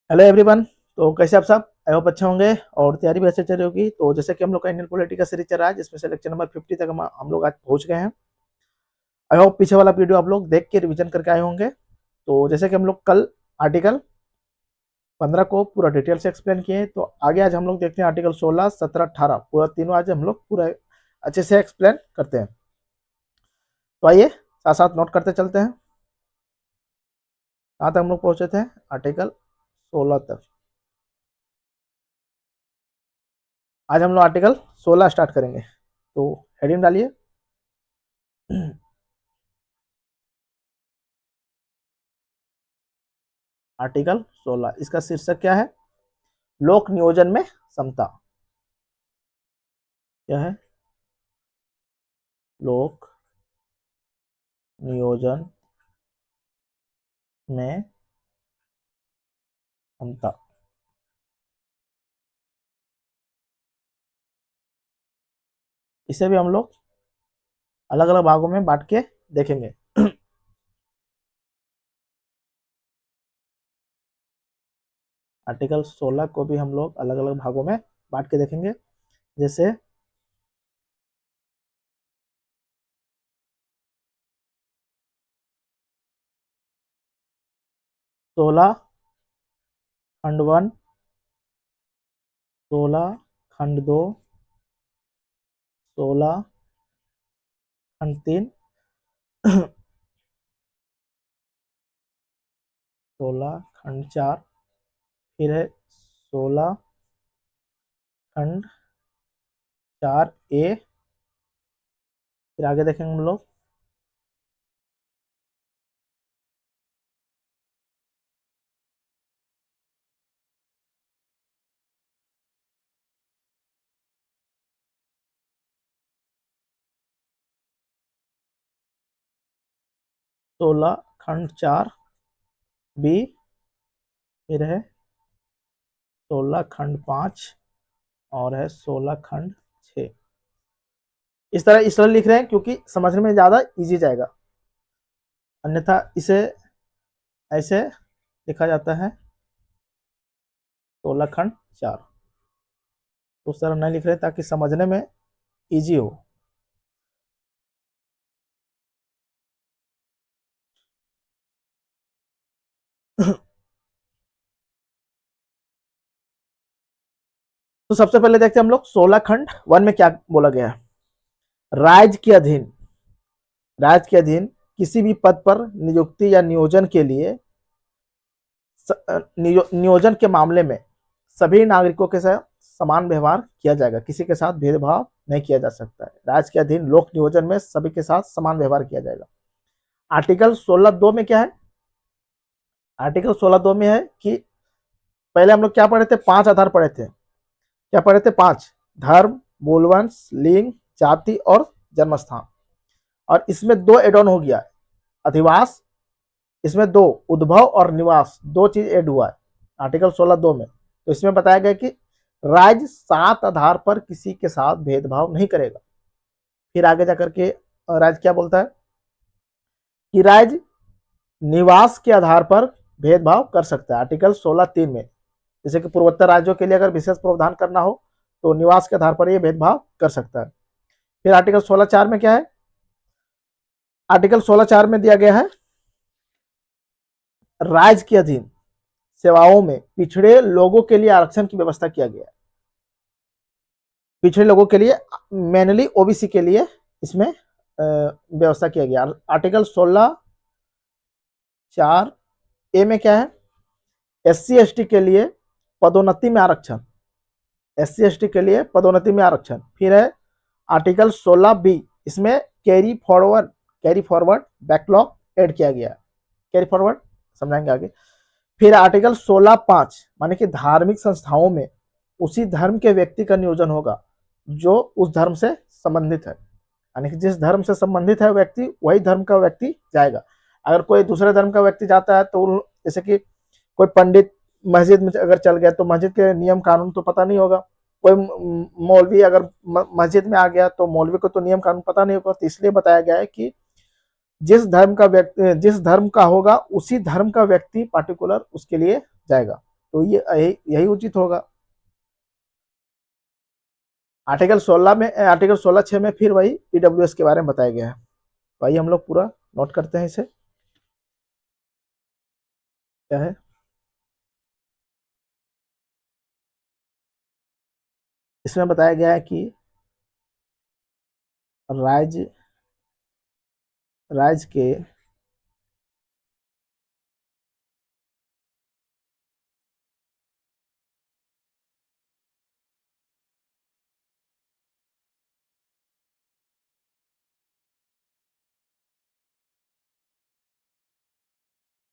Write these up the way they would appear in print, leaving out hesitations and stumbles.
Hello everyone. तो कैसे आप सब? आई होप अच्छे होंगे और तैयारी भी अच्छे चल रही होगी। तो जैसे कि हम लोग का इंडियन पॉलिटी का सीरीज चल रहा है जिसमें से लेक्चर नंबर 50 तक हम लोग आज पहुंच गए हैं। आई होप पीछे वाला वीडियो आप लोग देख के रिवीजन करके आए होंगे। तो जैसे कि हम लोग कल आर्टिकल 15 को पूरा डिटेल से एक्सप्लेन किए, तो आगे आज हम लोग देखते हैं आर्टिकल 16, 17, 18 पूरा तीनों आज हम लोग पूरा अच्छे से एक्सप्लेन करते हैं। तो आइए साथ साथ नोट करते चलते हैं। कहाँ तक हम लोग पहुंचे थे? आर्टिकल 16 तक। आज हम लोग आर्टिकल 16 स्टार्ट करेंगे। तो हेडिंग डालिए। आर्टिकल 16 इसका शीर्षक क्या है? लोक नियोजन में समता। क्या है? लोक नियोजन में समता। इसे भी हम लोग अलग अलग भागों में बांट के देखेंगे। आर्टिकल 16 को भी हम लोग अलग अलग भागों में बांट के देखेंगे। जैसे सोलह खंड 1, 16 खंड 2, 16 खंड 3, 16 खंड 4, फिर है 16 खंड 4A। फिर आगे देखेंगे हम लोग 16 खंड 4B। फिर है 16 खंड 5 और है 16 खंड 6। इस तरह इसलिए लिख रहे हैं क्योंकि समझने में ज़्यादा इजी जाएगा, अन्यथा इसे ऐसे लिखा जाता है 16 खंड 4। उस तरह नहीं लिख रहे ताकि समझने में इजी हो। तो सबसे पहले देखते हैं हम लोग 16 खंड 1 में क्या बोला गया है। राज्य के अधीन, राज्य के अधीन किसी भी पद पर नियुक्ति या नियोजन के लिए नियोजन के मामले में सभी नागरिकों के साथ समान व्यवहार किया जाएगा। किसी के साथ भेदभाव नहीं किया जा सकता है। राज्य के अधीन लोक नियोजन में सभी के साथ समान व्यवहार किया जाएगा। आर्टिकल 16(2) में क्या है? आर्टिकल 16(2) में है कि पहले हम लोग क्या पढ़े थे? 5 आधार पढ़े थे। क्या पढ़े थे? 5: धर्म, मूलवंश, लिंग, जाति और जन्मस्थान। और इसमें 2 एड ऑन हो गया है, अधिवास। इसमें 2 उद्भव और निवास, 2 चीज ऐड हुआ है आर्टिकल 16(2) में। तो इसमें बताया गया कि राज्य 7 आधार पर किसी के साथ भेदभाव नहीं करेगा। फिर आगे जाकर के राज्य क्या बोलता है कि राज्य निवास के आधार पर भेदभाव कर सकता है। आर्टिकल 16(3) में जैसे कि पूर्वोत्तर राज्यों के लिए अगर विशेष प्रावधान करना हो तो निवास के आधार पर यह भेदभाव कर सकता है। फिर आर्टिकल 16(4) में क्या है? आर्टिकल 16(4) में दिया गया है राज्य के अधीन सेवाओं में पिछड़े लोगों के लिए आरक्षण की व्यवस्था किया गया है। पिछड़े लोगों के लिए, मेनली ओबीसी के लिए इसमें व्यवस्था किया गया। आर्टिकल 16(4)A में क्या है? SC ST के लिए पदोन्नति में आरक्षण, SC ST के लिए पदोन्नति में आरक्षण। फिर है आर्टिकल 16B, इसमें कैरी फॉरवर्ड बैकलॉग ऐड किया गया है। कैरी फॉरवर्ड समझाएंगे आगे। फिर आर्टिकल 16(5) माने कि धार्मिक संस्थाओं में उसी धर्म के व्यक्ति का नियोजन होगा जो उस धर्म से संबंधित है। यानी कि जिस धर्म से संबंधित है व्यक्ति, वही धर्म का व्यक्ति जाएगा। अगर कोई दूसरे धर्म का व्यक्ति जाता है तो जैसे कि कोई पंडित मस्जिद में अगर चल गया तो मस्जिद के नियम कानून तो पता नहीं होगा। कोई मौलवी अगर मस्जिद में आ गया तो मौलवी को तो नियम कानून पता नहीं होगा। तो इसलिए बताया गया है कि जिस धर्म का व्यक्ति, जिस धर्म का होगा उसी धर्म का व्यक्ति पार्टिकुलर उसके लिए जाएगा। तो ये यही उचित होगा। आर्टिकल 16 में, आर्टिकल 16(6) में फिर वही ईडब्ल्यूएस के बारे में बताया गया है। भाई हम लोग पूरा नोट करते हैं इसे। क्या है? इसमें बताया गया है कि राज्य राज्य के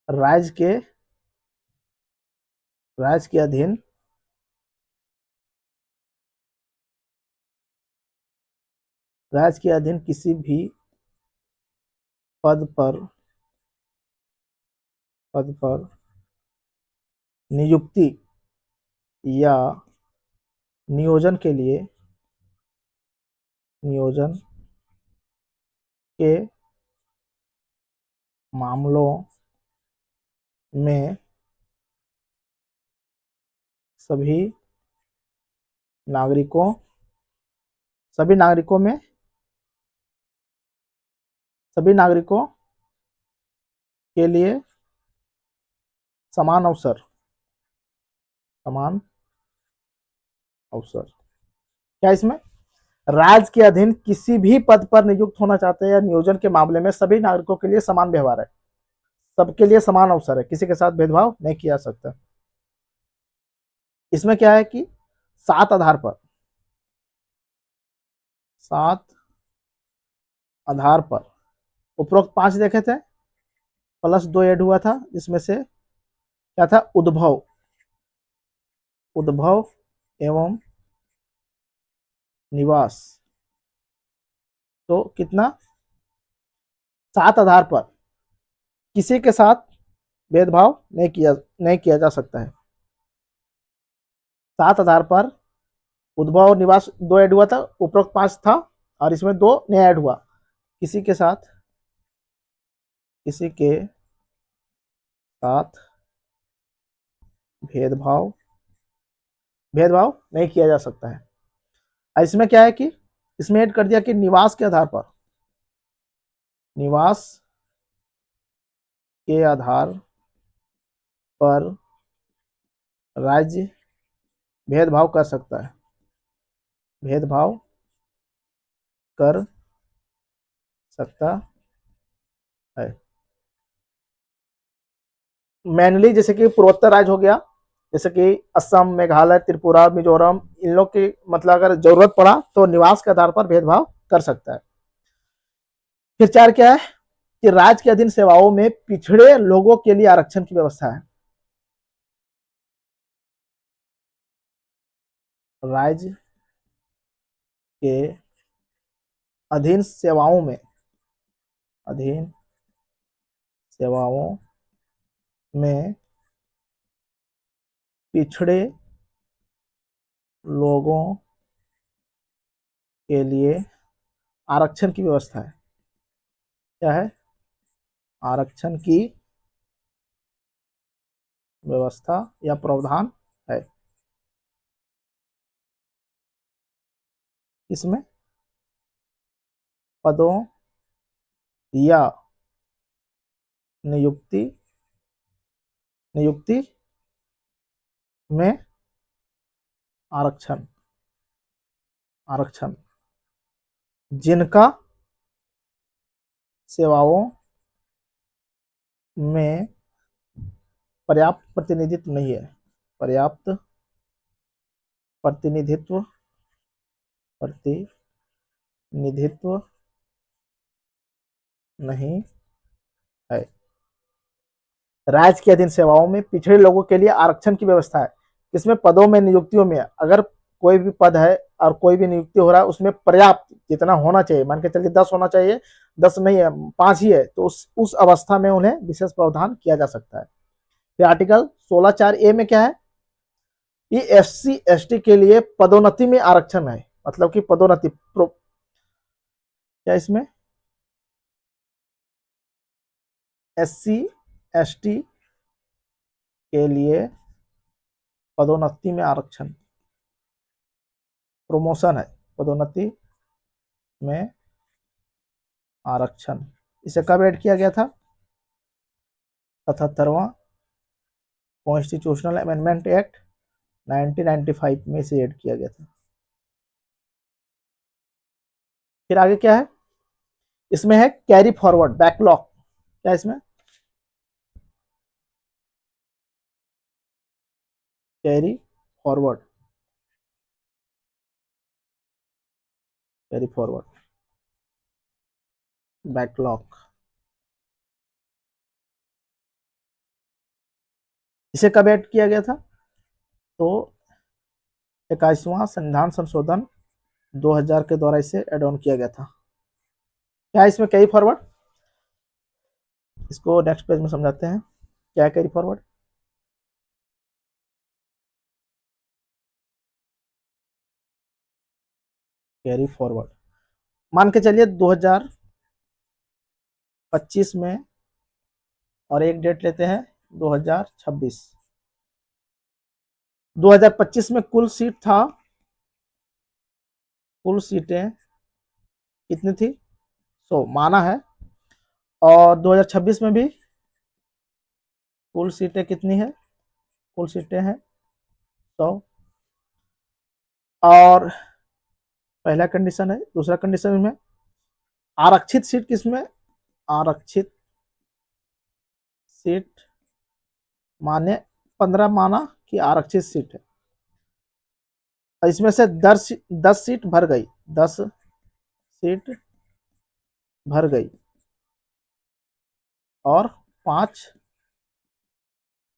राज्य के राज्य के अधीन राज्य के अधीन किसी भी पद पर नियुक्ति या नियोजन के मामलों में सभी नागरिकों सभी नागरिकों में सभी नागरिकों के लिए समान अवसर। क्या इसमें? राज्य के अधीन किसी भी पद पर नियुक्त होना चाहते हैं या नियोजन के मामले में सभी नागरिकों के लिए समान व्यवहार है, सबके लिए समान अवसर है, किसी के साथ भेदभाव नहीं किया जा सकता। इसमें क्या है कि 7 आधार पर उपरोक्त 5 देखे थे, +2 ऐड हुआ था, इसमें से क्या था? उद्भव एवं निवास। तो कितना? 7 आधार पर किसी के साथ भेदभाव नहीं किया जा सकता है। 7 आधार पर उद्भव और निवास 2 ऐड हुआ था, उपरोक्त 5 था और इसमें 2 नया ऐड हुआ। किसी के साथ भेदभाव नहीं किया जा सकता है। इसमें क्या है कि इसमें ऐड कर दिया कि निवास के आधार पर राज्य भेदभाव कर सकता है, भेदभाव कर सकता है। मेनली जैसे कि पूर्वोत्तर राज्य हो गया, जैसे कि असम, मेघालय, त्रिपुरा, मिजोरम, इन लोग की मतलब अगर जरूरत पड़ा तो निवास के आधार पर भेदभाव कर सकता है। फिर 4 क्या है कि राज्य के अधीन सेवाओं में पिछड़े लोगों के लिए आरक्षण की व्यवस्था है। राज्य के अधीन सेवाओं में पिछड़े लोगों के लिए आरक्षण की व्यवस्था है। क्या है? आरक्षण की व्यवस्था या प्रावधान है। इसमें पदों या नियुक्ति में आरक्षण जिनका सेवाओं में पर्याप्त प्रतिनिधित्व नहीं है, पर्याप्त प्रतिनिधित्व नहीं है। राज्य के अधीन सेवाओं में पिछड़े लोगों के लिए आरक्षण की व्यवस्था है। इसमें पदों में नियुक्तियों में अगर कोई भी पद है और कोई भी नियुक्ति हो रहा है उसमें पर्याप्त जितना होना चाहिए, मान के चलिए 10 होना चाहिए, 10 नहीं है, 5 ही है, तो उस अवस्था में उन्हें विशेष प्रावधान किया जा सकता है। फिर आर्टिकल 16(4)(a) में क्या है? ये SC ST के लिए पदोन्नति में आरक्षण है, मतलब कि पदोन्नति क्या इसमें SC ST के लिए पदोन्नति में आरक्षण, प्रमोशन है, पदोन्नति में आरक्षण। इसे कब ऐड किया गया था? 77वां कॉन्स्टिट्यूशनल अमेंडमेंट एक्ट 1995 में इसे ऐड किया गया था। फिर आगे क्या है? इसमें है कैरी फॉरवर्ड बैकलॉग। क्या इसमें? Carry forward, carry forward backlog. इसे कब ऐड किया गया था? तो 21वां संविधान संशोधन 2000 के द्वारा इसे एड ऑन किया गया था। क्या इसमें कैरी फॉरवर्ड? इसको नेक्स्ट पेज में समझाते हैं क्या है कैरी फॉरवर्ड। कैरी फॉरवर्ड मान के चलिए 2025 में, और एक डेट लेते हैं 2026। 2025 में कुल सीट था, कुल सीटें कितनी थी? 100 माना है। और 2026 में भी कुल सीटें कितनी है? कुल सीटें हैं 100। और पहला कंडीशन है। दूसरा कंडीशन में आरक्षित सीट किसमें? आरक्षित सीट माने 15 माना कि आरक्षित सीट है। इसमें से 10 सीट भर गई, 10 सीट भर गई और 5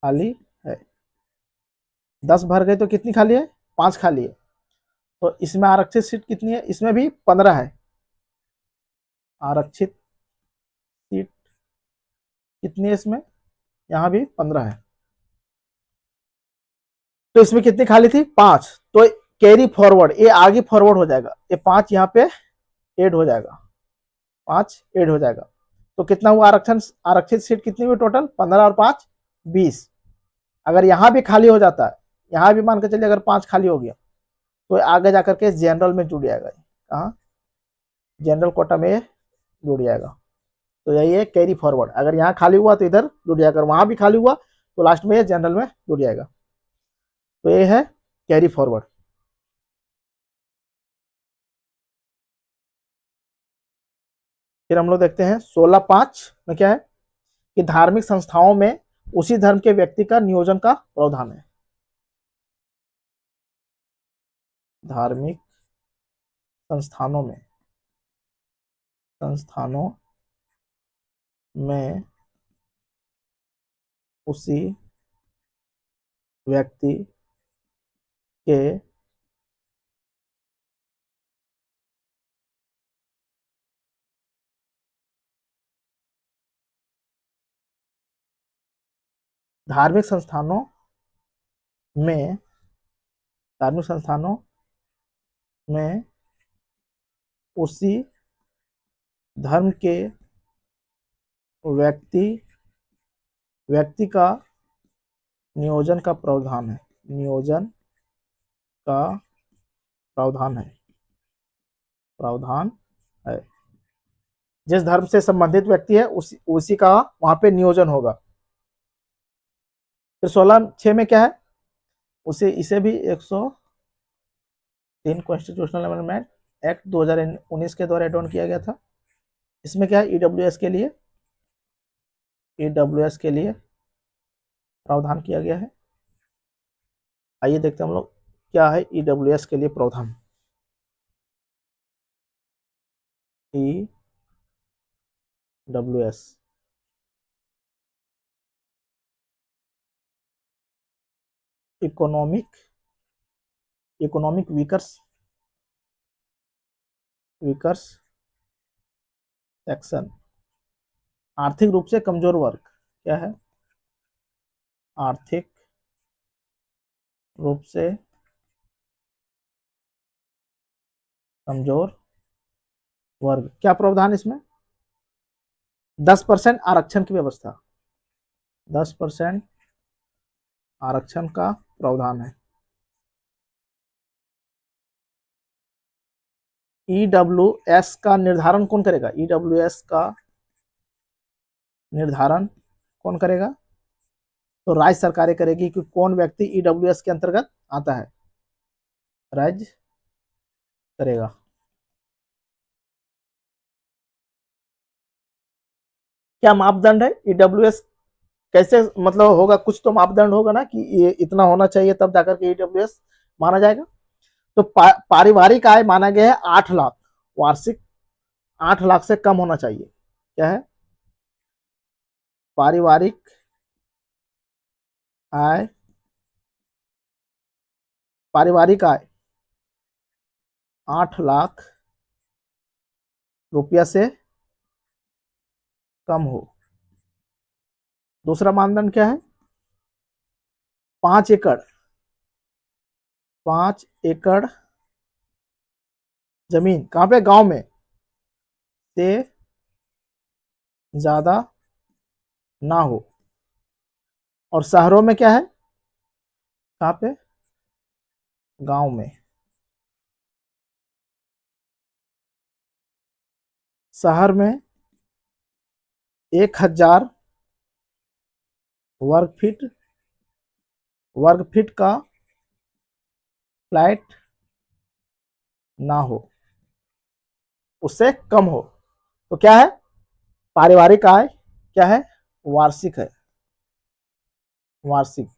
खाली है। 10 भर गई तो कितनी खाली है? 5 खाली है। तो इसमें आरक्षित सीट कितनी है? इसमें भी 15 है। आरक्षित सीट कितनी है इसमें? यहां भी 15 है। तो इसमें कितनी खाली थी? 5। तो कैरी फॉरवर्ड, ये आगे फॉरवर्ड हो जाएगा, ये 5 यहाँ पे ऐड हो जाएगा, 5 ऐड हो जाएगा। तो कितना हुआ आरक्षण? आरक्षित सीट कितनी हुई टोटल? 15 और 5 20। अगर यहां भी खाली हो जाता है, यहां भी मान के चलिए अगर 5 खाली हो गया, तो आगे जाकर के जनरल में जुड़ जाएगा। कहाँ? जनरल कोटा में जुड़ जाएगा। तो यही है कैरी फॉरवर्ड। अगर यहाँ खाली हुआ तो इधर जुड़ जाएगा, अगर वहां भी खाली हुआ तो लास्ट में ये जनरल में जुड़ जाएगा। तो ये है कैरी फॉरवर्ड। फिर हम लोग देखते हैं 16(5) में क्या है कि धार्मिक संस्थाओं में उसी धर्म के व्यक्ति का नियोजन का प्रावधान है। धार्मिक संस्थानों में, संस्थानों में उसी व्यक्ति के धार्मिक संस्थानों में, धार्मिक संस्थानों में उसी धर्म के व्यक्ति व्यक्ति का नियोजन का प्रावधान है। नियोजन का प्रावधान है, प्रावधान है। जिस धर्म से संबंधित व्यक्ति है उसी का वहां पे नियोजन होगा। फिर 16(6) में क्या है? उसे इसे भी 103 कॉन्स्टिट्यूशनल अमेंडमेंट एक्ट 2019 के द्वारा एड ऑन किया गया था। इसमें क्या है? ईडब्ल्यूएस के लिए, ईडब्ल्यूएस के लिए प्रावधान किया गया है। आइए देखते हैं हम लोग क्या है ईडब्ल्यूएस के लिए प्रावधान। ईडब्ल्यूएस इकोनॉमिक, इकोनॉमिक वीकर्स, वीकर्स सेक्शन, आर्थिक रूप से कमजोर वर्ग। क्या है? आर्थिक रूप से कमजोर वर्ग। क्या प्रावधान इसमें? 10% आरक्षण की व्यवस्था, 10% आरक्षण का प्रावधान है। ईडब्ल्यूएस का निर्धारण कौन करेगा? ईडब्ल्यूएस का निर्धारण कौन करेगा? तो राज्य सरकारें करेगी कि कौन व्यक्ति ईडब्ल्यूएस के अंतर्गत आता है, राज्य करेगा। क्या मापदंड है ईडब्ल्यूएस कैसे मतलब होगा? कुछ तो मापदंड होगा ना कि ये इतना होना चाहिए तब जाकर के ईडब्ल्यूएस माना जाएगा। तो पारिवारिक आय माना गया है 8 लाख, वार्षिक 8 लाख से कम होना चाहिए। क्या है? पारिवारिक आय, पारिवारिक आय 8 लाख रुपया से कम हो। दूसरा मानदंड क्या है? 5 एकड़, 5 एकड़ जमीन कहां पे? गांव में से ज्यादा ना हो। और शहरों में क्या है? कहां पे? गांव में। शहर में 1000 वर्ग फीट का फ्लैट ना हो, उससे कम हो। तो क्या है? पारिवारिक आय क्या है? वार्षिक है। वार्षिक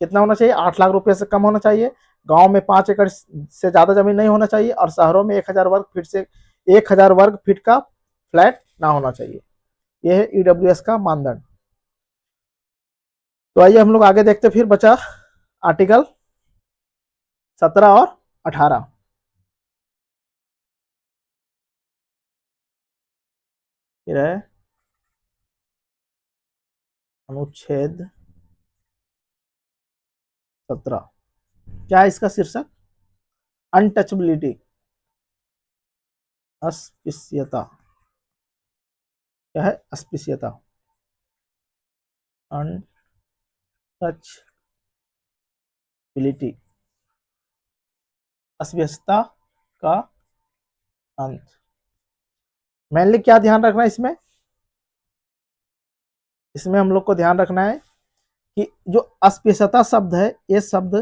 कितना होना चाहिए? 8 लाख रुपए से कम होना चाहिए। गांव में 5 एकड़ से ज्यादा जमीन नहीं होना चाहिए और शहरों में 1000 वर्ग फीट का फ्लैट ना होना चाहिए। यह है ईडब्ल्यूएस का मानदंड। तो आइए हम लोग आगे देखते, फिर बचा आर्टिकल 17 और 18। फिर है अनुच्छेद 17। क्या है इसका शीर्षक? अनटचबिलिटी, अस्पृश्यता। क्या है? अस्पृश्यता, अनटचबिलिटी, अस्पृश्यता का अंत। मेनली क्या ध्यान रखना है इसमें? इसमें हम लोग को ध्यान रखना है कि जो अस्पृश्यता शब्द है, ये शब्द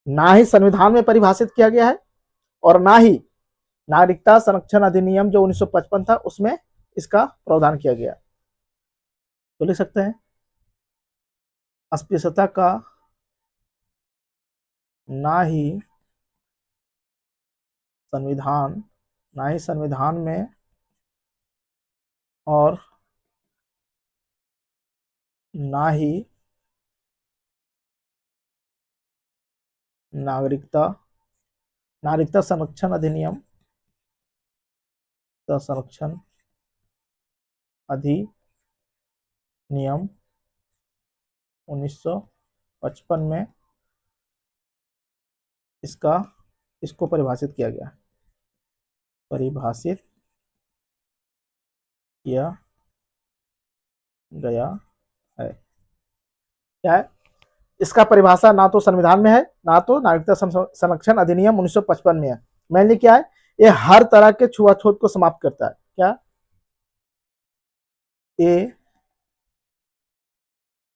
ना ही संविधान में परिभाषित किया गया है और ना ही नागरिकता संरक्षण अधिनियम जो 1955 था उसमें इसका प्रावधान किया गया। तो लिख सकते हैं अस्पृश्यता का ना ही संविधान, ना ही संविधान में और ना ही नागरिकता नागरिकता संरक्षण अधिनियम, संरक्षण अधिनियम 1955 में इसको परिभाषित किया गया, परिभाषित किया गया है। क्या है इसका परिभाषा? ना तो संविधान में है, ना तो नागरिकता संरक्षण अधिनियम 1955 में है। मेनली क्या है? ये हर तरह के छुआछूत को समाप्त करता है। क्या? ये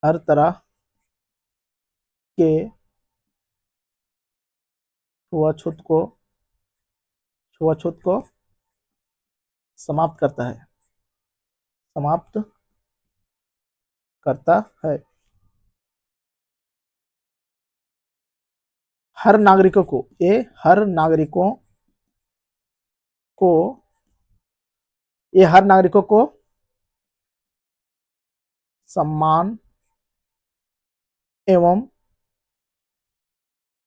हर तरह के छुआछूत को समाप्त करता है, समाप्त करता है। हर नागरिकों को, ये हर नागरिकों को, ये हर नागरिकों को सम्मान एवं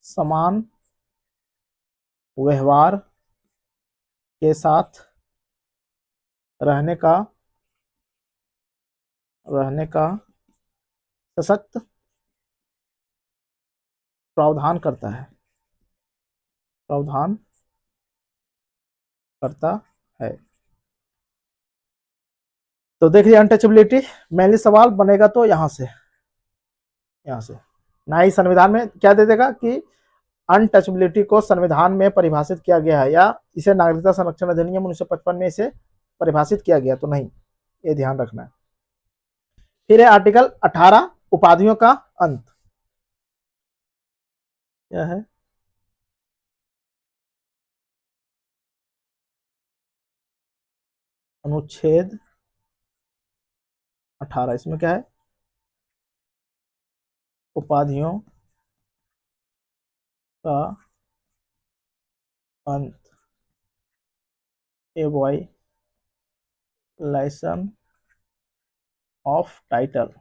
समान व्यवहार के साथ रहने का सशक्त प्रावधान करता है, प्रावधान करता है। तो देखिए अनटचेबिलिटी, मेनली सवाल बनेगा तो यहां से ना ही संविधान में क्या दे देगा कि अनटचबिलिटी को संविधान में परिभाषित किया गया है, या इसे नागरिकता संरक्षण अधिनियम 1955 में इसे परिभाषित किया गया, तो नहीं, ये ध्यान रखना है। फिर है आर्टिकल 18, उपाधियों का अंत। क्या है? अनुच्छेद 18, इसमें क्या है? उपाधियों का अंत, एबॉयलाइजेशन ऑफ टाइटल।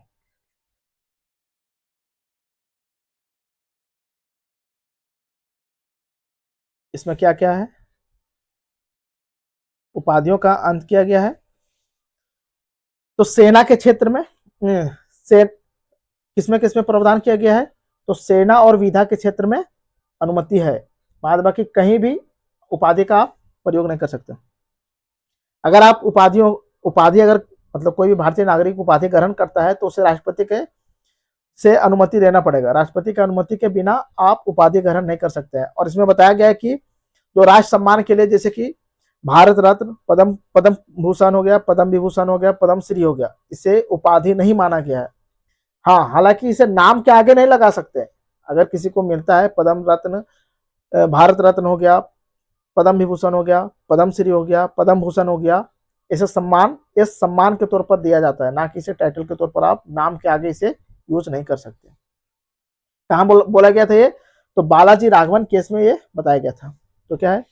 इसमें क्या क्या है? उपाधियों का अंत किया गया है। तो सेना के क्षेत्र में से किसमें किसमें प्रावधान किया गया है? तो सेना और विधा के क्षेत्र में अनुमति है, बाद बाकी कहीं भी उपाधि का आप प्रयोग नहीं कर सकते। अगर आप उपाधि अगर मतलब कोई भी भारतीय नागरिक उपाधि ग्रहण करता है तो उसे राष्ट्रपति के से अनुमति लेना पड़ेगा। राष्ट्रपति की अनुमति के बिना आप उपाधि ग्रहण नहीं कर सकते हैं। और इसमें बताया गया है कि जो राष्ट्र सम्मान के लिए, जैसे कि भारत रत्न, पद्म पद्म भूषण हो गया, पद्म विभूषण हो गया, पद्म श्री हो गया, इसे उपाधि नहीं माना गया है। हाँ, हालांकि इसे नाम के आगे नहीं लगा सकते। अगर किसी को मिलता है पद्म रत्न, भारत रत्न हो गया, पद्म विभूषण हो गया, पद्म श्री हो गया, पद्म भूषण हो गया, इसे सम्मान इस सम्मान के तौर पर दिया जाता है, ना कि इसे टाइटल के तौर पर आप नाम के आगे इसे यूज नहीं कर सकते। कहाँ बोला गया था ये? तो बालाजी राघवन केस में ये बताया गया था। तो क्या है?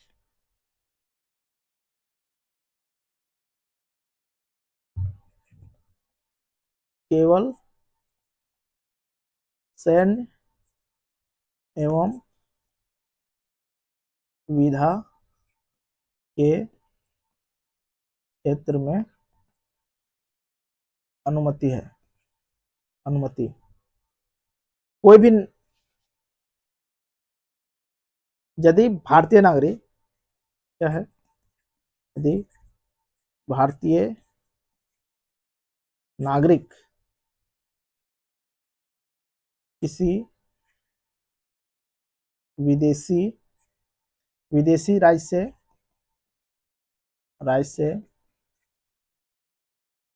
केवल सैन्य एवं विधा के क्षेत्र में अनुमति है। अनुमति कोई भी यदि भारतीय नागरिक, क्या है, यदि भारतीय नागरिक किसी विदेशी विदेशी राज्य से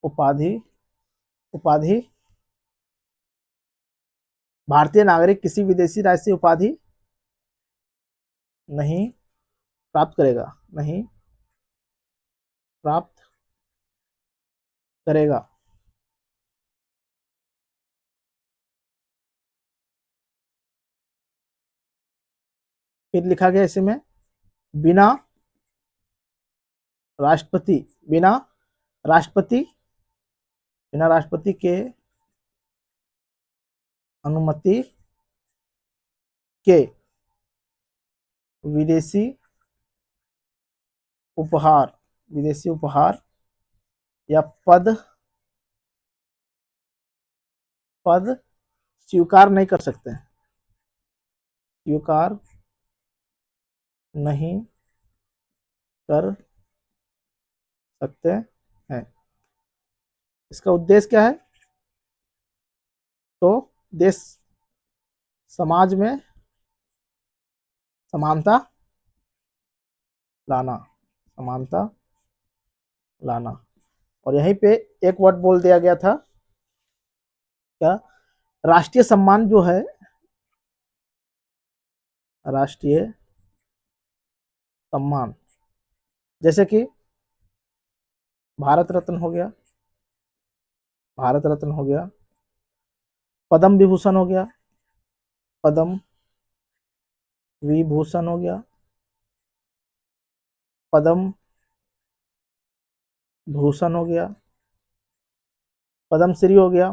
उपाधि उपाधि भारतीय नागरिक किसी विदेशी राज्य से उपाधि नहीं प्राप्त करेगा, नहीं प्राप्त करेगा। फिर लिखा गया इसमें बिना राष्ट्रपति बिना राष्ट्रपति बिना राष्ट्रपति के अनुमति के विदेशी उपहार या पद स्वीकार नहीं कर सकते, स्वीकार नहीं कर सकते हैं। इसका उद्देश्य क्या है? तो देश समाज में समानता लाना, समानता लाना। और यहीं पे एक वर्ड बोल दिया गया था, क्या? राष्ट्रीय सम्मान जो है, राष्ट्रीय सम्मान, जैसे कि भारत रत्न हो गया, भारत रत्न हो गया, पद्म विभूषण हो गया, पद्म विभूषण हो गया, पद्म भूषण हो गया, पद्म श्री हो गया,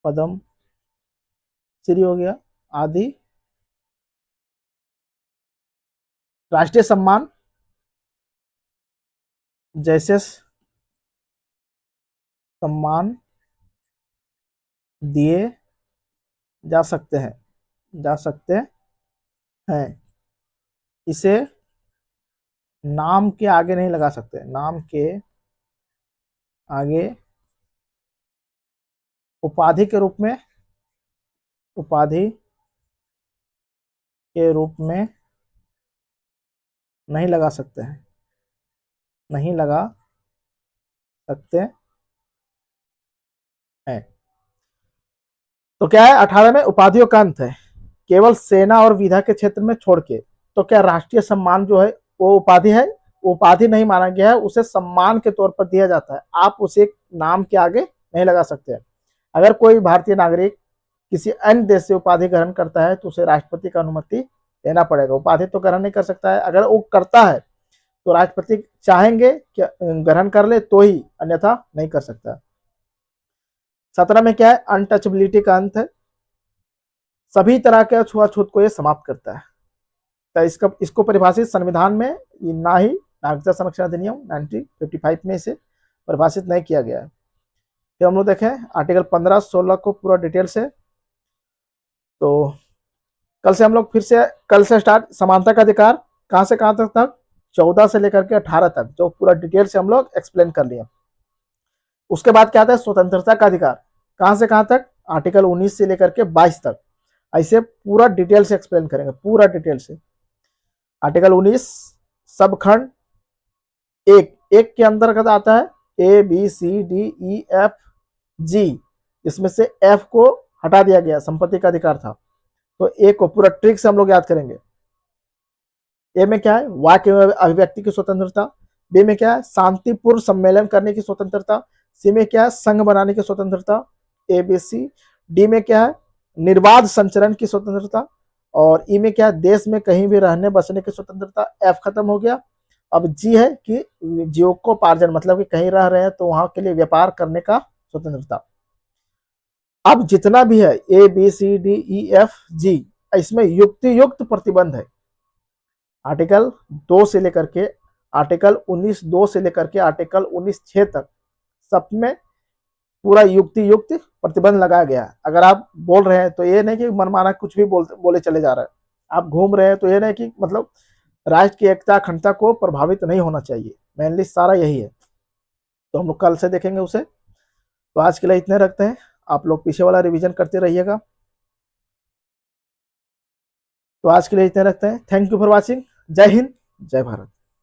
पद्म श्री हो गया आदि राष्ट्रीय सम्मान जैसे सम्मान दिए जा सकते हैं, जा सकते हैं। इसे नाम के आगे नहीं लगा सकते, नाम के आगे उपाधि के रूप में, उपाधि के रूप में नहीं लगा सकते हैं, नहीं लगा सकते हैं। तो क्या है 18 में उपाधियों का अंत है, केवल सेना और विधा के क्षेत्र में छोड़ के। तो क्या राष्ट्रीय सम्मान जो है वो उपाधि है, उपाधि नहीं माना गया है, उसे सम्मान के तौर पर दिया जाता है, आप उसे नाम के आगे नहीं लगा सकते। अगर कोई भारतीय नागरिक किसी अन्य देश से उपाधि ग्रहण करता है तो उसे राष्ट्रपति का अनुमति लेना पड़ेगा, उपाधि तो ग्रहण नहीं कर सकता है। अगर वो करता है तो राष्ट्रपति चाहेंगे कि ग्रहण कर ले तो ही, अन्यथा नहीं कर सकता। 17 में क्या है अनटचेबिलिटी का अंत है, सभी तरह के छुआछूत को ये समाप्त करता है। तो इसको परिभाषित संविधान में ना ही नागरिकता संरक्षण अधिनियम 1955 में इसे परिभाषित नहीं किया गया है। फिर हम लोग देखें आर्टिकल 15-16 को पूरा डिटेल से। तो कल से हम लोग फिर से कल से स्टार्ट समानता का अधिकार कहां से कहां तक 14 से लेकर के 18 तक जो पूरा डिटेल से हम लोग एक्सप्लेन कर लिए। उसके बाद क्या आता है स्वतंत्रता का अधिकार कहां से कहां तक आर्टिकल 19 से लेकर के 22 तक, ऐसे पूरा डिटेल से एक्सप्लेन करेंगे, पूरा डिटेल से। आर्टिकल 19 सबखंड एक के अंतर्गत आता है A B C D E F G, इसमें से एफ को हटा दिया गया, संपत्ति का अधिकार था। तो ए को पूरा ट्रिक से हम लोग याद करेंगे। ए में क्या है वाक्य अभिव्यक्ति की स्वतंत्रता, बी में क्या है शांतिपूर्ण सम्मेलन करने की स्वतंत्रता, सी में क्या है संघ बनाने की स्वतंत्रता, ए बी सी, डी में क्या है निर्बाध संचरण की स्वतंत्रता, और ई में क्या है देश में कहीं भी रहने बसने की स्वतंत्रता। एफ खत्म हो गया। अब जी है कि जीविकोपार्जन मतलब कि कहीं रह रहे हैं तो वहां के लिए व्यापार करने का स्वतंत्रता। अब जितना भी है A B C D E F G, इसमें युक्ति युक्त प्रतिबंध है। आर्टिकल 2 से लेकर के आर्टिकल 19(2) से लेकर के आर्टिकल 19(6) तक सब में पूरा युक्ति युक्त प्रतिबंध लगाया गया है। अगर आप बोल रहे हैं तो ये नहीं कि मनमाना कुछ भी बोले चले जा रहे हैं, आप घूम रहे हैं तो ये नहीं कि मतलब राष्ट्र की एकता अखंडता को प्रभावित नहीं होना चाहिए, मेनली सारा यही है। तो हम लोग कल से देखेंगे उसे। तो आज के लिए इतने रखते हैं, आप लोग पीछे वाला रिवीजन करते रहिएगा। तो आज के लिए इतने रखते हैं, थैंक यू फॉर वॉचिंग, जय हिंद जय भारत।